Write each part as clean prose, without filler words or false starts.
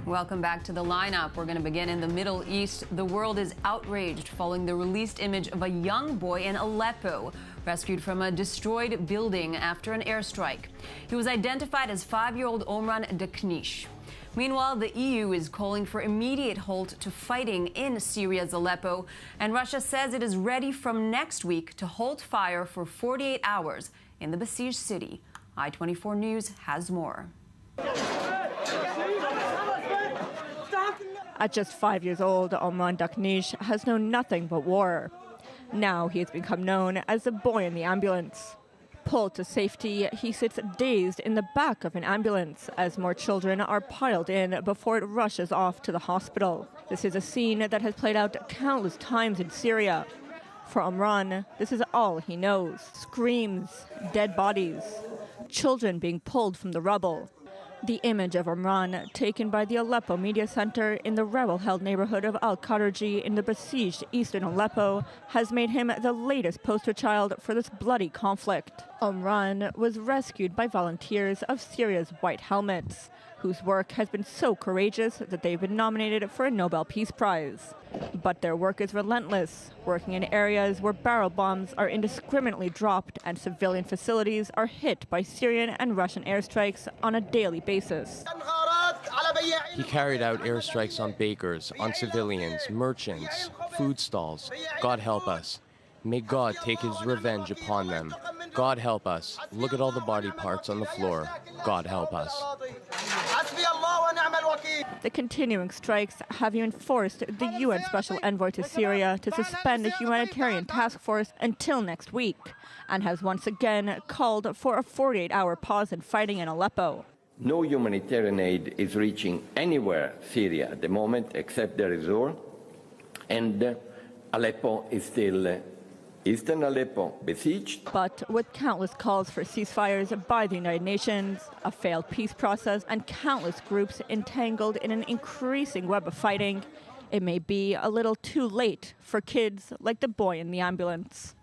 Welcome back to the lineup. We're going to begin in the Middle East. The world is outraged following the released image of a young boy in Aleppo, rescued from a destroyed building after an airstrike. He was identified as 5-year-old Omran Daknish. Meanwhile, the EU is calling for immediate halt to fighting in Syria's Aleppo, and Russia says it is ready from next week to halt fire for 48 hours in the besieged city. I24 News has more. At just 5 years old, Omran Daknish has known nothing but war. Now he has become known as the boy in the ambulance. Pulled to safety, he sits dazed in the back of an ambulance as more children are piled in before it rushes off to the hospital. This is a scene that has played out countless times in Syria. For Omran, this is all he knows. Screams, dead bodies, children being pulled from the rubble. The image of Omran, taken by the Aleppo Media Center in the rebel-held neighborhood of Al-Kharji in the besieged eastern Aleppo, has made him the latest poster child for this bloody conflict. Omran was rescued by volunteers of Syria's White Helmets, whose work has been so courageous that they've been nominated for a Nobel Peace Prize. But their work is relentless, working in areas where barrel bombs are indiscriminately dropped and civilian facilities are hit by Syrian and Russian airstrikes on a daily basis. He carried out airstrikes on bakers, on civilians, merchants, food stalls. God help us. May God take his revenge upon them. God help us. Look at all the body parts on the floor. God help us. The continuing strikes have even forced the UN Special Envoy to Syria to suspend a humanitarian task force until next week, and has once again called for a 48-hour pause in fighting in Aleppo. No humanitarian aid is reaching anywhere Syria at the moment except the resort, and Aleppo is still Eastern Aleppo besieged. But with countless calls for ceasefires by the United Nations, a failed peace process, and countless groups entangled in an increasing web of fighting, it may be a little too late for kids like the boy in the ambulance.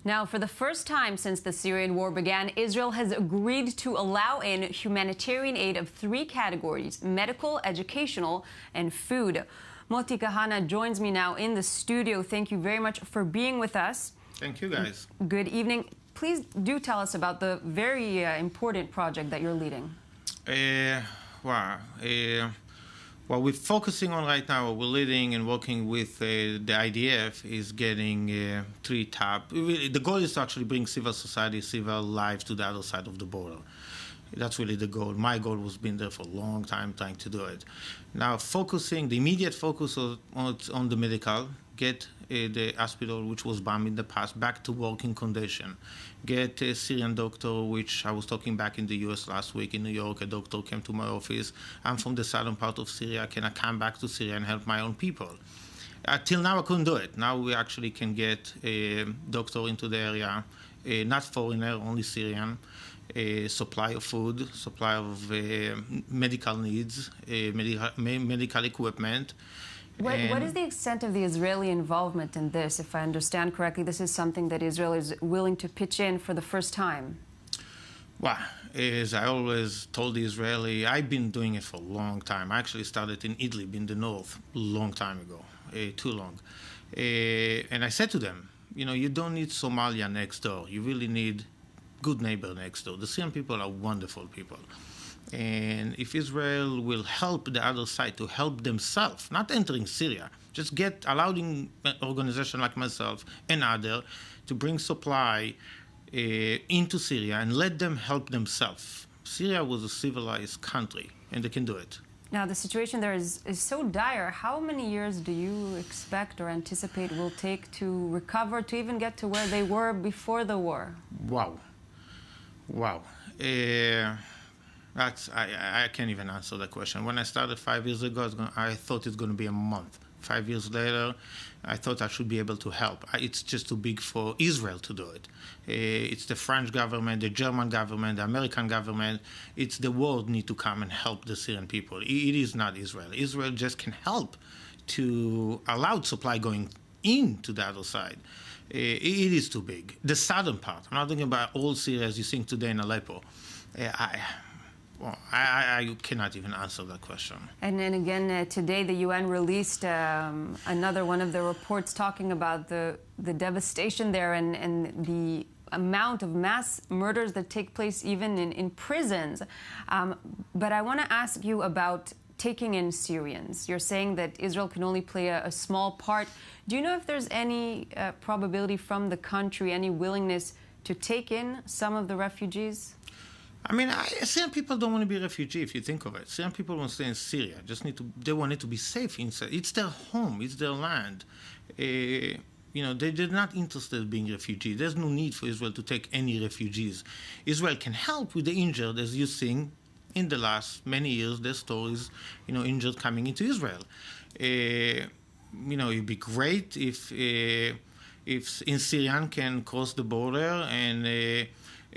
Now, for the first time since the Syrian war began, Israel has agreed to allow in humanitarian aid of 3 categories: medical, educational, and food. Moti Gahanna joins me now in the studio. Thank you very much for being with us. Thank you, guys. Good evening. Please do tell us about the very important project that you're leading. What we're focusing on right now, what we're leading and working with the IDF is getting 3 top. The goal is to actually bring civil society, civil life to the other side of the border. That's really the goal. My goal was been there for a long time trying to do it. Now focusing, the immediate focus on the medical, get the hospital which was bombed in the past back to working condition. Get a Syrian doctor, which I was talking back in the US last week in New York, a doctor came to my office. I'm from the southern part of Syria, can I come back to Syria and help my own people? Till now I couldn't do it. Now we actually can get a doctor into the area, not foreigner, only Syrian. Supply of food, supply of medical needs, medical equipment. What is the extent of the Israeli involvement in this? If I understand correctly, this is something that Israel is willing to pitch in for the first time. Well, as I always told the Israeli, I've been doing it for a long time. I actually started in Idlib in the north a long time ago, too long. And I said to them, you don't need Somalia next door. You really need good neighbor next door. The Syrian people are wonderful people. And if Israel will help the other side to help themselves, not entering Syria, just allowing an organization like myself and others to bring supply into Syria and let them help themselves. Syria was a civilized country, and they can do it. Now, the situation there is so dire. How many years do you expect or anticipate will take to recover, to even get to where they were before the war? Wow. I can't even answer that question. When I started 5 years ago, I thought it's going to be a month. 5 years later, I thought I should be able to help. It's just too big for Israel to do it. It's the French government, the German government, the American government. It's the world need to come and help the Syrian people. It is not Israel. Israel just can help to allow supply going into the other side. It is too big. The southern part, I'm not talking about all Syria as you think today in Aleppo. Well, I cannot even answer that question. And then again, today the UN released another one of the reports talking about the devastation there and the amount of mass murders that take place even in prisons. But I want to ask you about taking in Syrians. You're saying that Israel can only play a small part. Do you know if there's any probability from the country, any willingness to take in some of the refugees? I mean, Syrian people don't want to be refugees, if you think of it. Syrian people want to stay in Syria. They want it to be safe inside. It's their home. It's their land. They're not interested in being refugees. There's no need for Israel to take any refugees. Israel can help with the injured, as you've seen in the last many years. There's stories, injured coming into Israel. It'd be great if in Syrian can cross the border and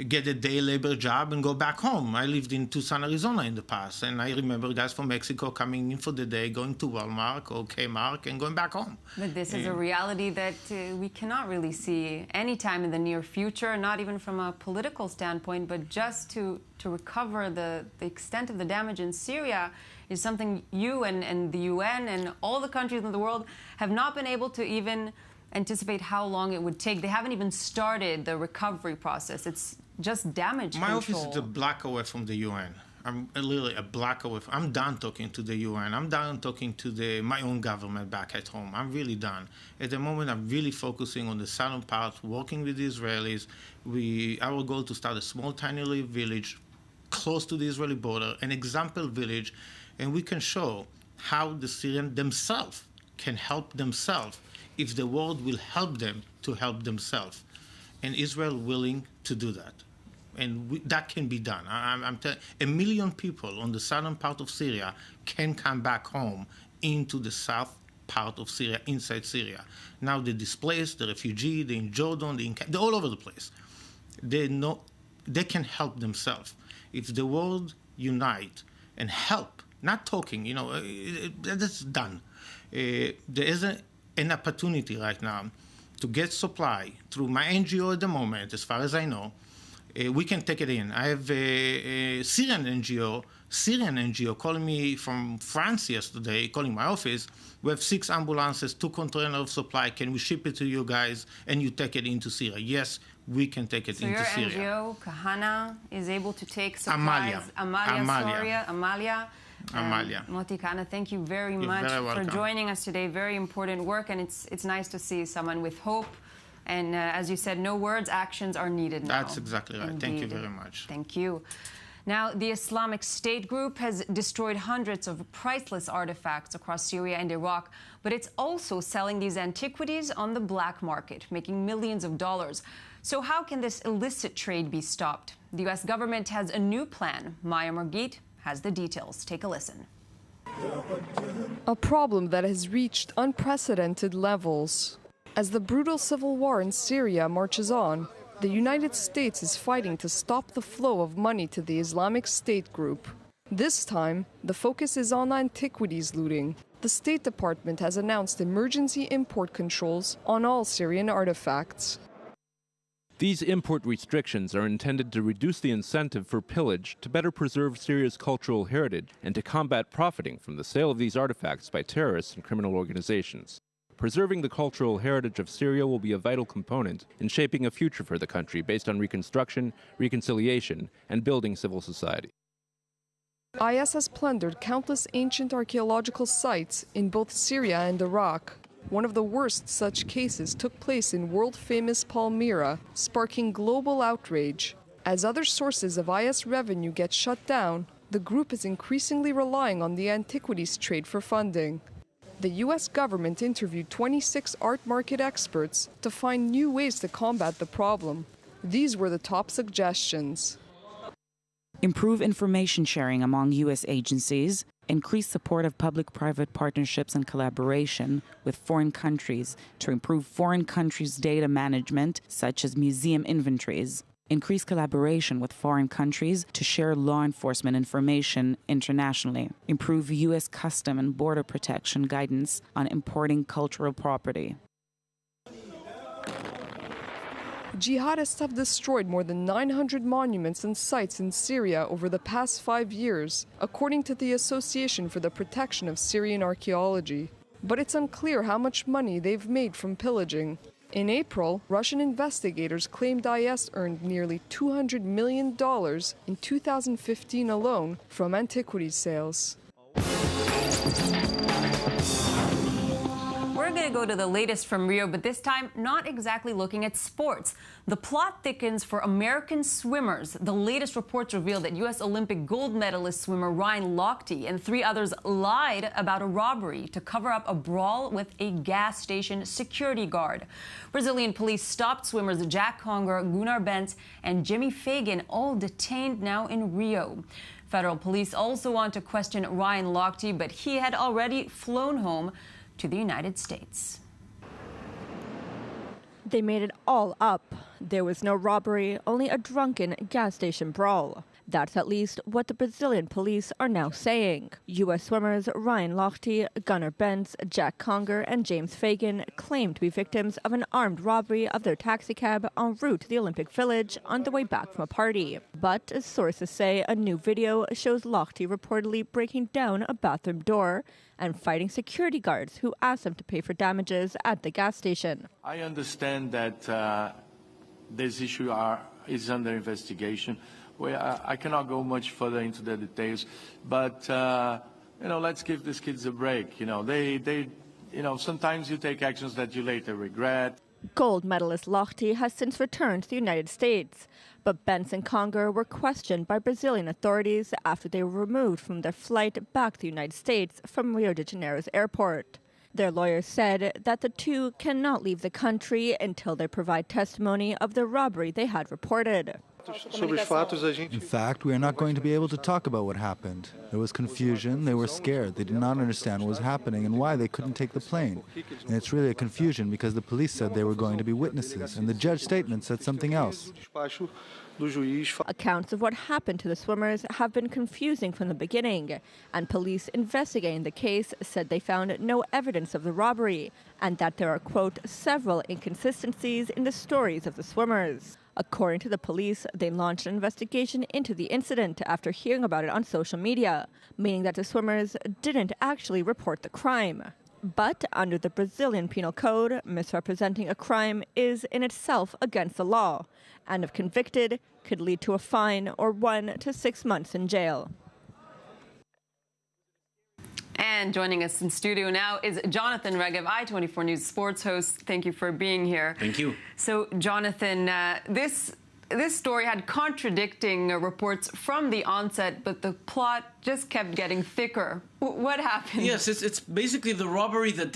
get a day labor job and go back home. I lived in Tucson, Arizona in the past, and I remember guys from Mexico coming in for the day, going to Walmart or Kmart and going back home. But this is a reality that we cannot really see anytime in the near future, not even from a political standpoint, but just to recover the extent of the damage in Syria is something you and the UN and all the countries in the world have not been able to even anticipate how long it would take. They haven't even started the recovery process. It's just damage control. My office is a block away from the UN. I'm literally a block away. I'm done talking to the UN. I'm done talking to my own government back at home. I'm really done. At the moment, I'm really focusing on the southern part, working with the Israelis. Our goal to start a small, tiny little village close to the Israeli border, an example village, and we can show how the Syrians themselves can help themselves if the world will help them to help themselves. And Israel willing to do that. And that can be done. I'm telling 1 million people on the southern part of Syria can come back home into the south part of Syria, inside Syria. Now the displaced, the refugee, the in Jordan, they're all over the place. They can help themselves. If the world unite and help, not talking, that's done. There is an opportunity right now to get supply through my NGO at the moment, as far as I know. We can take it in. I have a Syrian NGO calling me from France yesterday, calling my office. We have 6 ambulances, 2 containers of supply. Can we ship it to you guys and you take it into Syria? Yes, we can take it into Syria. So your NGO, Gahanna, is able to take supplies. Amalia. Motikana, thank you very much for joining us today. Very important work, and it's nice to see someone with hope. And as you said, no words, actions are needed now. That's exactly right. Indeed. Thank you very much. Thank you. Now, the Islamic State group has destroyed hundreds of priceless artifacts across Syria and Iraq, but it's also selling these antiquities on the black market, making millions of dollars. So how can this illicit trade be stopped? The U.S. government has a new plan. Maya Margit has the details. Take a listen. A problem that has reached unprecedented levels. As the brutal civil war in Syria marches on, the United States is fighting to stop the flow of money to the Islamic State group. This time, the focus is on antiquities looting. The State Department has announced emergency import controls on all Syrian artifacts. These import restrictions are intended to reduce the incentive for pillage, to better preserve Syria's cultural heritage, and to combat profiting from the sale of these artifacts by terrorists and criminal organizations. Preserving the cultural heritage of Syria will be a vital component in shaping a future for the country based on reconstruction, reconciliation, and building civil society. IS has plundered countless ancient archaeological sites in both Syria and Iraq. One of the worst such cases took place in world-famous Palmyra, sparking global outrage. As other sources of IS revenue get shut down, the group is increasingly relying on the antiquities trade for funding. The U.S. government interviewed 26 art market experts to find new ways to combat the problem. These were the top suggestions. Improve information sharing among U.S. agencies, increase support of public-private partnerships and collaboration with foreign countries to improve foreign countries' data management, such as museum inventories. Increase collaboration with foreign countries to share law enforcement information internationally. Improve U.S. custom and border protection guidance on importing cultural property. Jihadists have destroyed more than 900 monuments and sites in Syria over the past 5 years, according to the Association for the Protection of Syrian Archaeology. But it's unclear how much money they've made from pillaging. In April, Russian investigators claimed IS earned nearly $200 million in 2015 alone from antiquities sales. We're going to go to the latest from Rio, but this time not exactly looking at sports. The plot thickens for American swimmers. The latest reports reveal that U.S. Olympic gold medalist swimmer Ryan Lochte and 3 others lied about a robbery to cover up a brawl with a gas station security guard. Brazilian police stopped swimmers Jack Conger, Gunnar Bentz, and Jimmy Fagan, all detained now in Rio. Federal police also want to question Ryan Lochte, but he had already flown home to the United States. They made it all up. There was no robbery, only a drunken gas station brawl. That's at least what the Brazilian police are now saying. U.S. swimmers Ryan Lochte, Gunnar Bentz, Jack Conger, and James Fagan claimed to be victims of an armed robbery of their taxicab en route to the Olympic Village on the way back from a party. But, as sources say, a new video shows Lochte reportedly breaking down a bathroom door and fighting security guards who asked him to pay for damages at the gas station. I understand that this issue is under investigation. I cannot go much further into the details, but let's give these kids a break. Sometimes you take actions that you later regret. Gold medalist Lochte has since returned to the United States, but Bentz and Conger were questioned by Brazilian authorities after they were removed from their flight back to the United States from Rio de Janeiro's airport. Their lawyers said that the two cannot leave the country until they provide testimony of the robbery they had reported. In fact, we are not going to be able to talk about what happened. There was confusion, they were scared, they did not understand what was happening and why they couldn't take the plane. And it's really a confusion because the police said they were going to be witnesses, and the judge's statement said something else. Accounts of what happened to the swimmers have been confusing from the beginning, and police investigating the case said they found no evidence of the robbery, and that there are, quote, several inconsistencies in the stories of the swimmers. According to the police, they launched an investigation into the incident after hearing about it on social media, meaning that the swimmers didn't actually report the crime. But under the Brazilian Penal Code, misrepresenting a crime is in itself against the law, and if convicted, could lead to a fine or 1 to 6 months in jail. And joining us in studio now is Jonathan Regev, I24 News sports host. Thank you for being here. Thank you. So, Jonathan, this story had contradicting reports from the onset, but the plot just kept getting thicker. What happened? Yes, it's basically the robbery that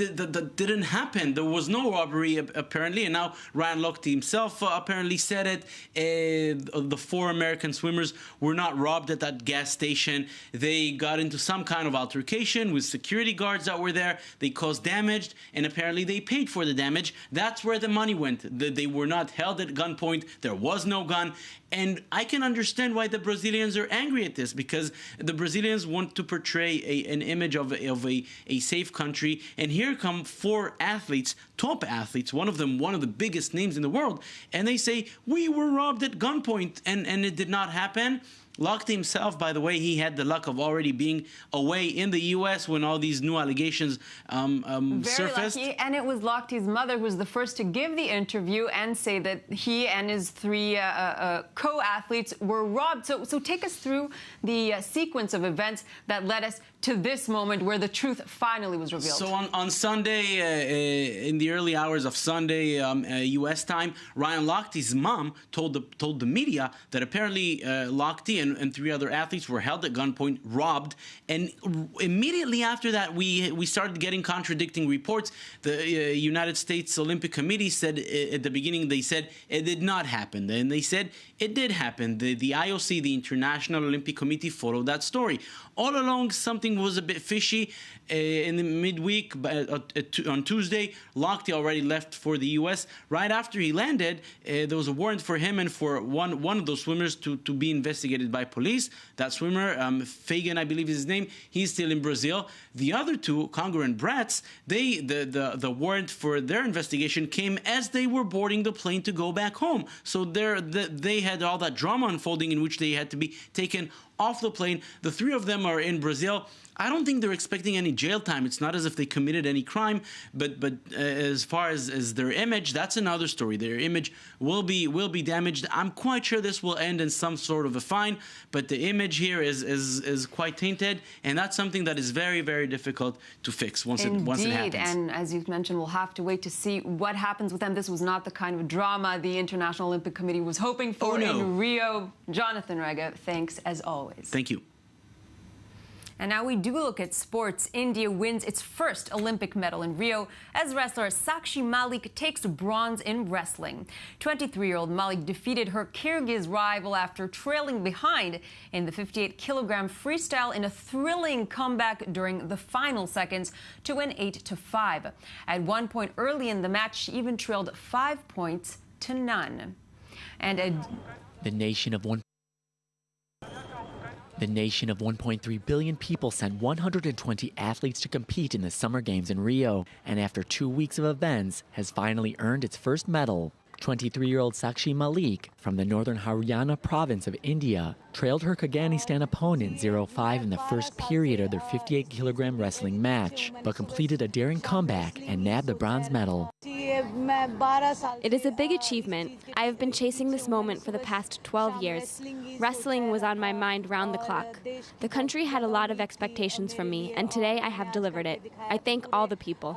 didn't happen. There was no robbery, apparently, and now Ryan Lochte himself apparently said it. The 4 American swimmers were not robbed at that gas station. They got into some kind of altercation with security guards that were there. They caused damage, and apparently they paid for the damage. That's where the money went. They were not held at gunpoint. There was no gun. And I can understand why the Brazilians are angry at this, because the Brazilians want to portray an image of a safe country. And here come 4 athletes, top athletes, one of them one of the biggest names in the world, and they say, we were robbed at gunpoint, and it did not happen. Lochte himself, by the way, he had the luck of already being away in the U.S. when all these new allegations surfaced. Very lucky, and it was Lochte's mother who was the first to give the interview and say that he and his 3 co-athletes were robbed. So take us through the sequence of events that led us to this moment where the truth finally was revealed. So on Sunday, in the early hours of Sunday, U.S. time, Ryan Lochte's mom told the media that apparently Lochte and 3 other athletes were held at gunpoint, robbed, and immediately after that, we started getting contradicting reports. The United States Olympic Committee said at the beginning, they said it did not happen. Then they said it did happen. The IOC, the International Olympic Committee, followed that story. All along, something was a bit fishy. In the midweek, on Tuesday, Lochte already left for the U.S. Right after he landed, there was a warrant for him and for one of those swimmers to be investigated by police. That swimmer, Fagan, I believe is his name, he's still in Brazil. The other two, Conger and Bratz, the warrant for their investigation came as they were boarding the plane to go back home. So they had all that drama unfolding in which they had to be taken off the plane. The three of them are in Brazil. I don't think they're expecting any jail time. It's not as if they committed any crime, but as far as their image, that's another story. Their image will be damaged. I'm quite sure this will end in some sort of a fine, but the image here is quite tainted, and that's something that is very, very difficult to fix once it happens. And as you've mentioned, we'll have to wait to see what happens with them. This was not the kind of drama the International Olympic Committee was hoping for in Rio. Jonathan Rega, thanks as always. Thank you. And now we do look at sports. India wins its first Olympic medal in Rio as wrestler Sakshi Malik takes bronze in wrestling. 23-year-old Malik defeated her Kyrgyz rival after trailing behind in the 58-kilogram freestyle in a thrilling comeback during the final seconds to win 8-5. At one point early in the match, she even trailed 5 points to none. And The nation of 1.3 billion people sent 120 athletes to compete in the Summer Games in Rio, and after 2 weeks of events, has finally earned its first medal. 23-year-old Sakshi Malik from the northern Haryana province of India trailed her Kyrgyzstan opponent 0-5 in the first period of their 58-kilogram wrestling match, but completed a daring comeback and nabbed the bronze medal. It is a big achievement. I have been chasing this moment for the past 12 years. Wrestling was on my mind round the clock. The country had a lot of expectations from me, and today I have delivered it. I thank all the people.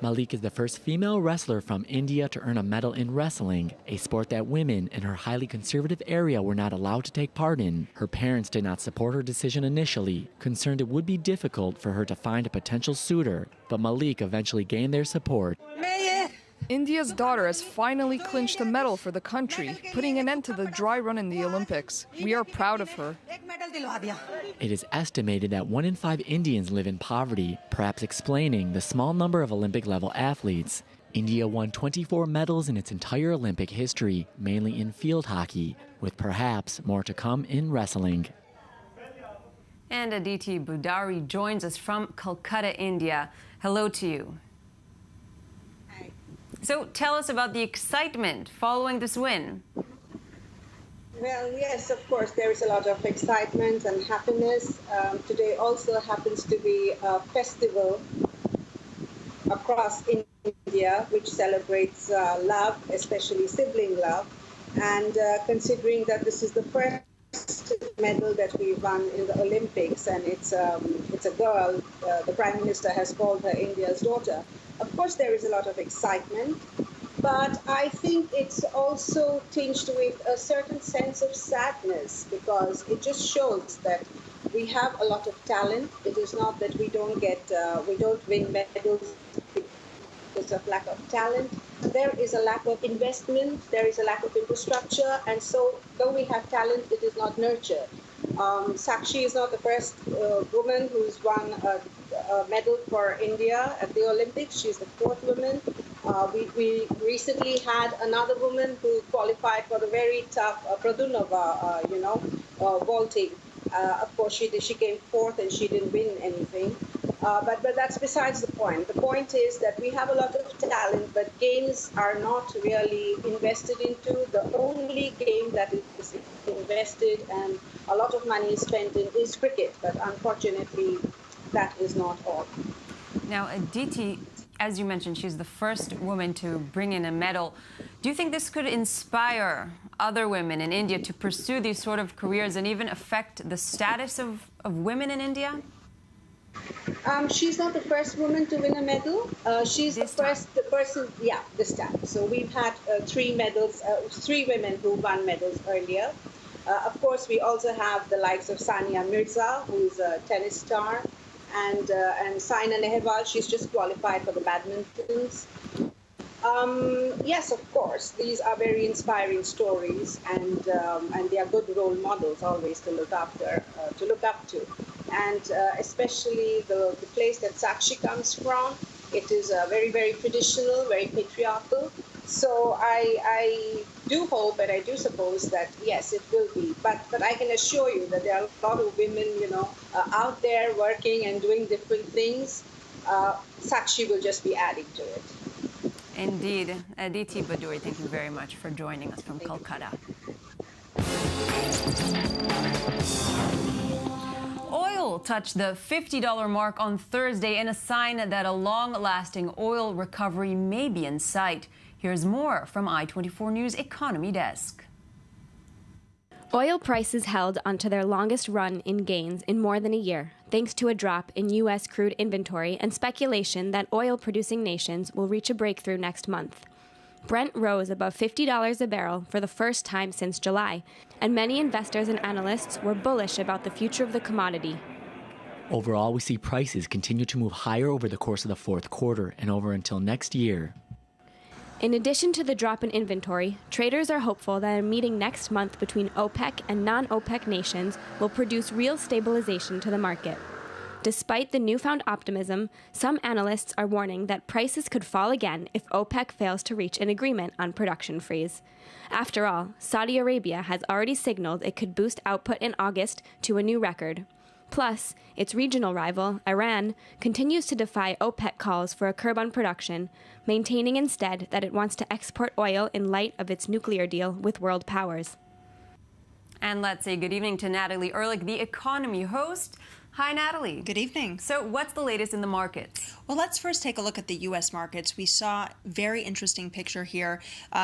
Malik is the first female wrestler from India to earn a medal in wrestling, a sport that women in her highly conservative area were not allowed to take part in. Her parents did not support her decision initially, concerned it would be difficult for her to find a potential suitor, but Malik eventually gained their support. India's daughter has finally clinched a medal for the country, putting an end to the dry run in the Olympics. We are proud of her. It is estimated that 1 in 5 Indians live in poverty, perhaps explaining the small number of Olympic-level athletes. India won 24 medals in its entire Olympic history, mainly in field hockey, with perhaps more to come in wrestling. And Aditi Budari joins us from Calcutta, India. Hello to you. Hi. So tell us about the excitement following this win. Well, yes, of course, there is a lot of excitement and happiness. Today also happens to be a festival across India which celebrates love, especially sibling love. And considering that this is the first medal that we won in the Olympics, and it's a girl, the Prime Minister has called her India's daughter. Of course, there is a lot of excitement, but I think it's also tinged with a certain sense of sadness, because it just shows that we have a lot of talent. It is not that we don't win medals because of lack of talent. There is a lack of investment, there is a lack of infrastructure, and so though we have talent, it is not nurtured. Sakshi is not the first woman who's won a medal for India at the Olympics. She's the 4th woman. We recently had another woman who qualified for the very tough Pradunova, vaulting. Of course, she came 4th and she didn't win anything. But that's besides the point. The point is that we have a lot of talent, but games are not really invested into. The only game that is invested and a lot of money is spent in is cricket. But unfortunately, that is not all. Now, Aditi, as you mentioned, she's the first woman to bring in a medal. Do you think this could inspire other women in India to pursue these sort of careers and even affect the status of women in India? She's not the first woman to win a medal. She's the person, this time. So we've had 3 women who won medals earlier. Of course, we also have the likes of Sania Mirza, who's a tennis star, and Saina Nehwal. She's just qualified for the badmintons. Yes, of course, these are very inspiring stories, and they are good role models always to look up to. And especially the place that Sakshi comes from, it is very, very traditional, very patriarchal. So I do hope and I do suppose that, yes, it will be. But I can assure you that there are a lot of women, out there working and doing different things. Sakshi will just be adding to it. Indeed. Aditi Badouri, thank you very much for joining us from Calcutta. Oil touched the $50 mark on Thursday in a sign that a long-lasting oil recovery may be in sight. Here's more from I24 News Economy Desk. Oil prices held onto their longest run in gains in more than a year, thanks to a drop in U.S. crude inventory and speculation that oil-producing nations will reach a breakthrough next month. Brent rose above $50 a barrel for the first time since July, and many investors and analysts were bullish about the future of the commodity. Overall, we see prices continue to move higher over the course of the fourth quarter and over until next year. In addition to the drop in inventory, traders are hopeful that a meeting next month between OPEC and non-OPEC nations will produce real stabilization to the market. Despite the newfound optimism, some analysts are warning that prices could fall again if OPEC fails to reach an agreement on production freeze. After all, Saudi Arabia has already signaled it could boost output in August to a new record. Plus, its regional rival, Iran, continues to defy OPEC calls for a curb on production, maintaining instead that it wants to export oil in light of its nuclear deal with world powers. And let's say good evening to Natalie Ehrlich, the economy host. Hi, Natalie. Good evening. So what's the latest in the markets? Well, let's first take a look at the U.S. markets. We saw a very interesting picture here.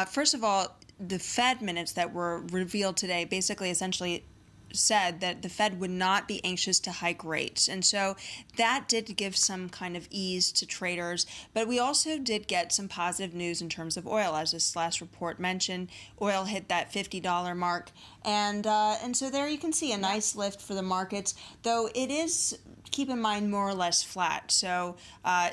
First of all, the Fed minutes that were revealed today basically essentially said that the Fed would not be anxious to hike rates. And so that did give some kind of ease to traders. But we also did get some positive news in terms of oil. As this last report mentioned, oil hit that $50 mark. And so there you can see a nice lift for the markets, though it is, keep in mind, more or less flat. So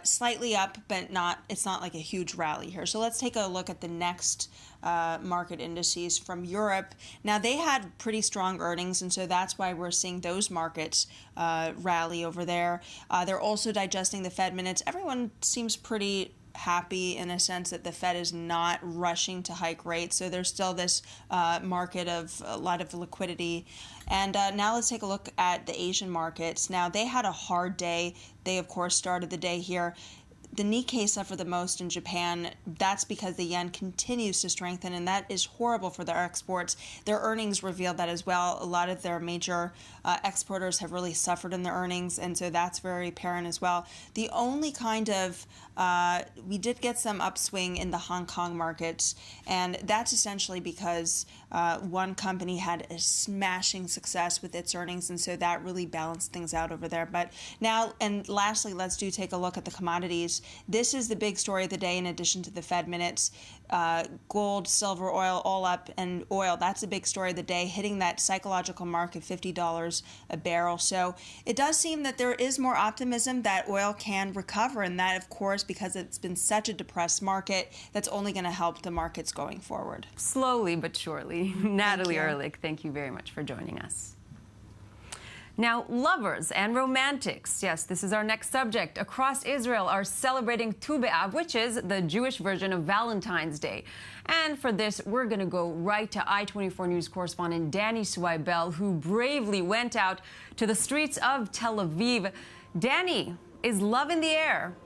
slightly up, but it's not like a huge rally here. So let's take a look at the next market indices from Europe. Now, they had pretty strong earnings, and so that's why we're seeing those markets rally over there. They're also digesting the Fed minutes. Everyone seems pretty happy in a sense that the Fed is not rushing to hike rates. So there's still this market of a lot of liquidity. And now let's take a look at the Asian markets. Now, they had a hard day. They, of course, started the day here. The Nikkei suffered the most in Japan. That's because the yen continues to strengthen, and that is horrible for their exports. Their earnings revealed that as well. A lot of their major exporters have really suffered in their earnings, and so that's very apparent as well. The only kind of we did get some upswing in the Hong Kong markets, and that's essentially because one company had a smashing success with its earnings, and so that really balanced things out over there. But now, and lastly, let's take a look at the commodities. This is the big story of the day in addition to the Fed minutes. Gold, silver, oil, all up, and oil, that's a big story of the day, hitting that psychological mark of $50 a barrel. So it does seem that there is more optimism that oil can recover, and that, of course, because it's been such a depressed market, that's only going to help the markets going forward. Slowly but surely. Natalie Ehrlich, thank you very much for joining us. Now, lovers and romantics, yes, this is our next subject, across Israel are celebrating Tu B'Av, which is the Jewish version of Valentine's Day. And for this, we're going to go right to I24 News correspondent Danny Swibel, who bravely went out to the streets of Tel Aviv. Danny, is love in the air?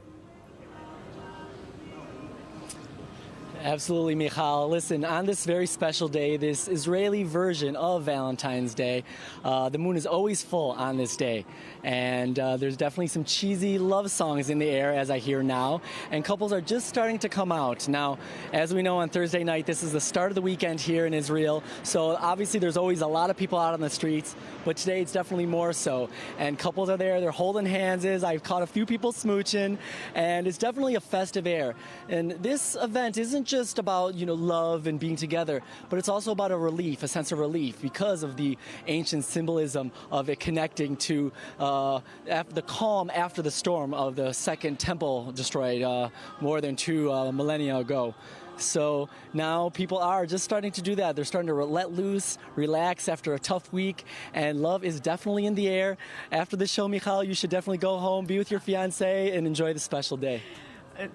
Absolutely, Michal. Listen, on this very special day, this Israeli version of Valentine's Day, the moon is always full on this day. And there's definitely some cheesy love songs in the air, as I hear now. And couples are just starting to come out. Now, as we know, on Thursday night, this is the start of the weekend here in Israel. So obviously, there's always a lot of people out on the streets. But today, it's definitely more so. And couples are there. They're holding hands. I've caught a few people smooching. And it's definitely a festive air. And this event isn't just about, love and being together, but it's also about a sense of relief, because of the ancient symbolism of it connecting to the calm after the storm of the second temple destroyed more than 2 millennia ago. So now people are just starting to do that. They're starting to let loose, relax after a tough week, and love is definitely in the air. After the show, Michal, you should definitely go home, be with your fiancé, and enjoy the special day.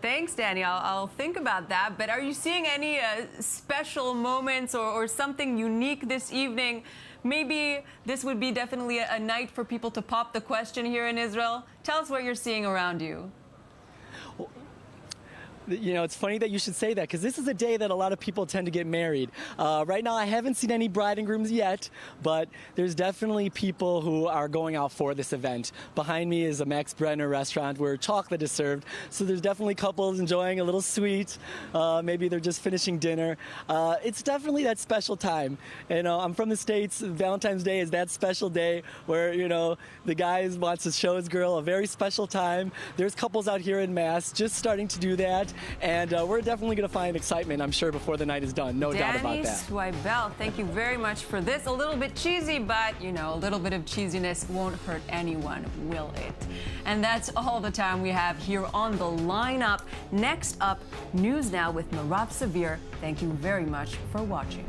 Thanks, Danny. I'll think about that. But are you seeing any special moments or something unique this evening? Maybe this would be definitely a night for people to pop the question here in Israel. Tell us what you're seeing around you. You know, it's funny that you should say that because this is a day that a lot of people tend to get married. Right now, I haven't seen any bride and grooms yet, but there's definitely people who are going out for this event. Behind me is a Max Brenner restaurant where chocolate is served, so there's definitely couples enjoying a little sweet. Maybe they're just finishing dinner. It's definitely that special time. You know, I'm from the States. Valentine's Day is that special day where, you know, the guy wants to show his girl a very special time. There's couples out here in mass just starting to do that. And we're definitely going to find excitement, I'm sure, before the night is done. No doubt about that. Danny Swibel, thank you very much for this. A little bit cheesy, but, you know, a little bit of cheesiness won't hurt anyone, will it? And that's all the time we have here on the lineup. Next up, News Now with Merav Savir. Thank you very much for watching.